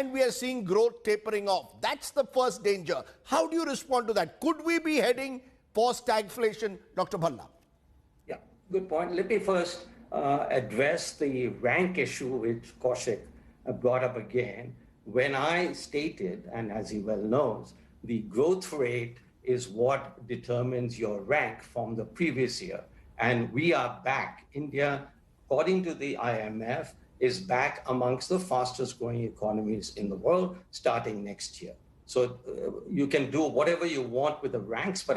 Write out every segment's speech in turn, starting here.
and we are seeing growth tapering off. That's the first danger. How do you respond to that? Could we be heading for stagflation, Dr. Bhalla? Yeah, good point. Let me first address the rank issue which Kaushik brought up again. When I stated, and as he well knows, the growth rate is what determines your rank from the previous year. And we are back. India, according to the IMF, is back amongst the fastest growing economies in the world starting next year. So you can do whatever you want with the ranks, but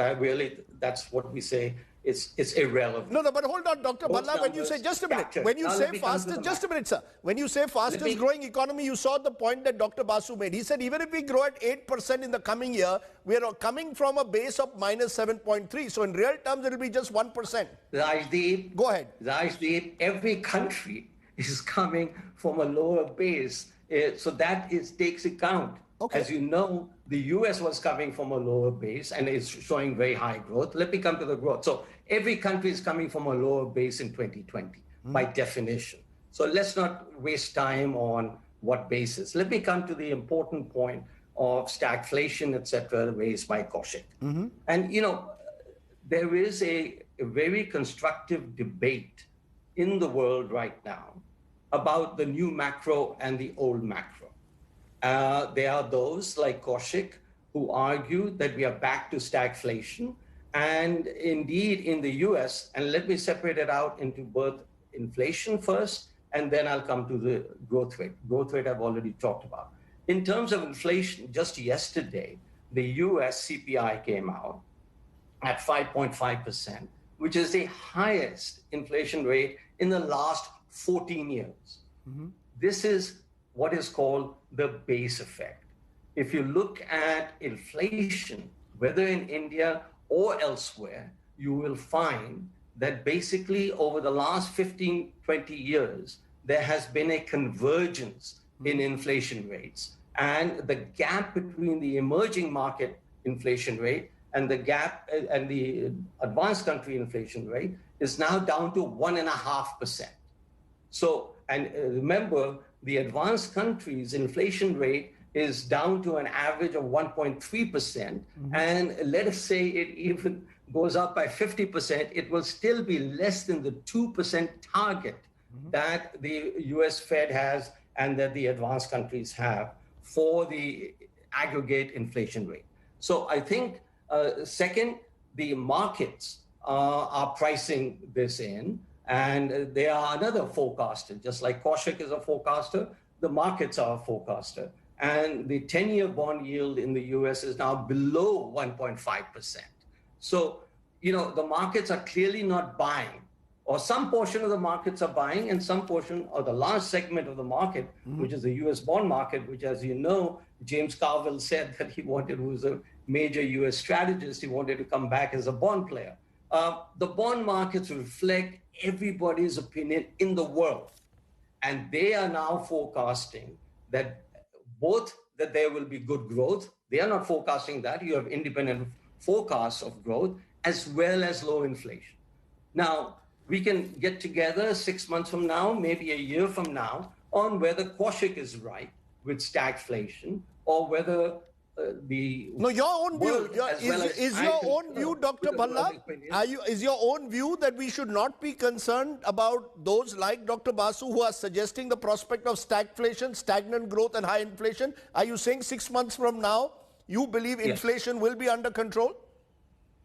that's what we say, it's irrelevant. No, but hold on, Dr. Bhalla, when you say, just a minute, when you say fastest, just a minute, sir. When you say fastest growing economy, you saw the point that Dr. Basu made. He said, even if we grow at 8% in the coming year, we are coming from a base of minus 7.3. So in real terms, it will be just 1%. Rajdeep, go ahead. Rajdeep, every country is coming from a lower base. So that takes account. Okay. As you know, the US was coming from a lower base and is showing very high growth. Let me come to the growth. So every country is coming from a lower base in 2020 by definition. So let's not waste time on what basis. Let me come to the important point of stagflation, etc., raised by Kaushik. And, there is a very constructive debate in the world right now about the new macro and the old macro. There are those like Kaushik who argue that we are back to stagflation. And indeed, in the US, and let me separate it out into both inflation first, and then I'll come to the growth rate. Growth rate I've already talked about. In terms of inflation, just yesterday, the US CPI came out at 5.5%, which is the highest inflation rate in the last 14 years. This is what is called the base effect. If you look at inflation, whether in India or elsewhere, you will find that basically over the last 15, 20 years, there has been a convergence in inflation rates. And the gap between the emerging market inflation rate and the gap and the advanced country inflation rate is now down to 1.5%. So, and remember, the advanced countries' inflation rate is down to an average of 1.3%. And let us say it even goes up by 50%, it will still be less than the 2% target that the US Fed has and that the advanced countries have for the aggregate inflation rate. So I think, second, the markets are pricing this in. And they are another forecaster, just like Kaushik is a forecaster, the markets are a forecaster. And the 10-year bond yield in the US is now below 1.5%. So, the markets are clearly not buying, or some portion of the markets are buying, and some portion, or the large segment of the market, which is the US bond market, which, as you know, James Carville said that he was a major US strategist, he wanted to come back as a bond player. The bond markets reflect everybody's opinion in the world. And they are now forecasting that that there will be good growth. They are not forecasting that. You have independent forecasts of growth as well as low inflation. Now, we can get together 6 months from now, maybe a year from now, on whether Kaushik is right with stagflation or whether your own view is your own view, Dr. Bhalla. Is your own view that we should not be concerned about those like Dr. Basu who are suggesting the prospect of stagflation, stagnant growth, and high inflation? Are you saying 6 months from now you believe inflation will be under control?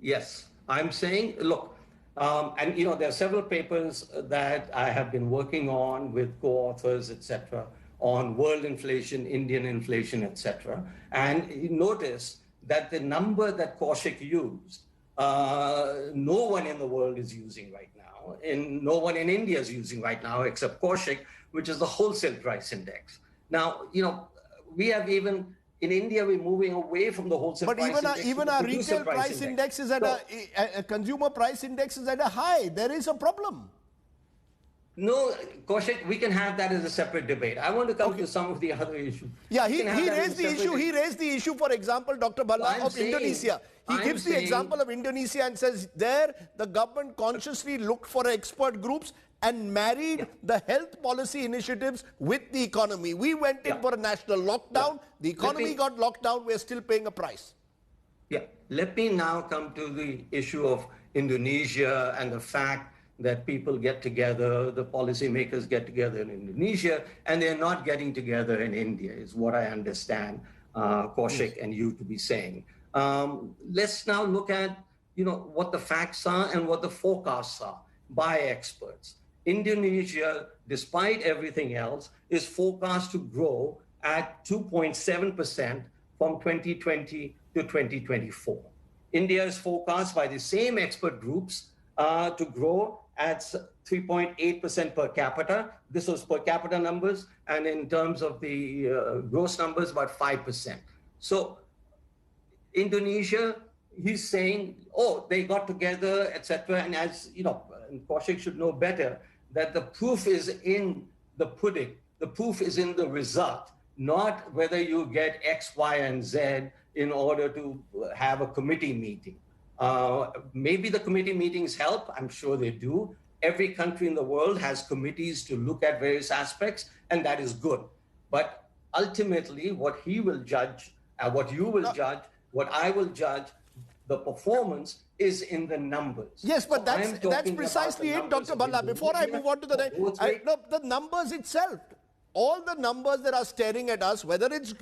Yes, I'm saying, look, and there are several papers that I have been working on with co-authors, etc., on world inflation, Indian inflation, etc. And you notice that the number that Kaushik used, no one in the world is using right now, and no one in India is using right now except Kaushik, which is the wholesale price index. Now, we have even, in India, we're moving away from the wholesale price index. But even our retail price index is at a consumer price index is at a high. There is a problem. No, Kaushik, we can have that as a separate debate. I want to come to some of the other issues. Yeah, he raised the issue. He raised the issue, for example, Dr. Bhalla, of Indonesia. He gives the example of Indonesia and says there the government consciously looked for expert groups and married the health policy initiatives with the economy. We went in for a national lockdown. The economy got locked down. We're still paying a price. Yeah, let me now come to the issue of Indonesia and the fact that people get together, the policymakers get together in Indonesia, and they're not getting together in India, is what I understand Kaushik and you to be saying. Let's now look at what the facts are and what the forecasts are by experts. Indonesia, despite everything else, is forecast to grow at 2.7% from 2020 to 2024. India is forecast by the same expert groups to grow at 3.8% per capita. This was per capita numbers, and in terms of the gross numbers, about 5%. So Indonesia, he's saying, oh, they got together, etc. And as you know, and Kaushik should know better, that the proof is in the pudding. The proof is in the result, not whether you get X, Y, and Z in order to have a committee meeting. Maybe the committee meetings help. I'm sure they do. Every country in the world has committees to look at various aspects, and that is good. But ultimately, what he will judge, what you will judge, what I will judge, the performance is in the numbers. Yes, but So that's precisely it, Dr. Bhalla. Before I move on to the next, the numbers itself, all the numbers that are staring at us, whether it's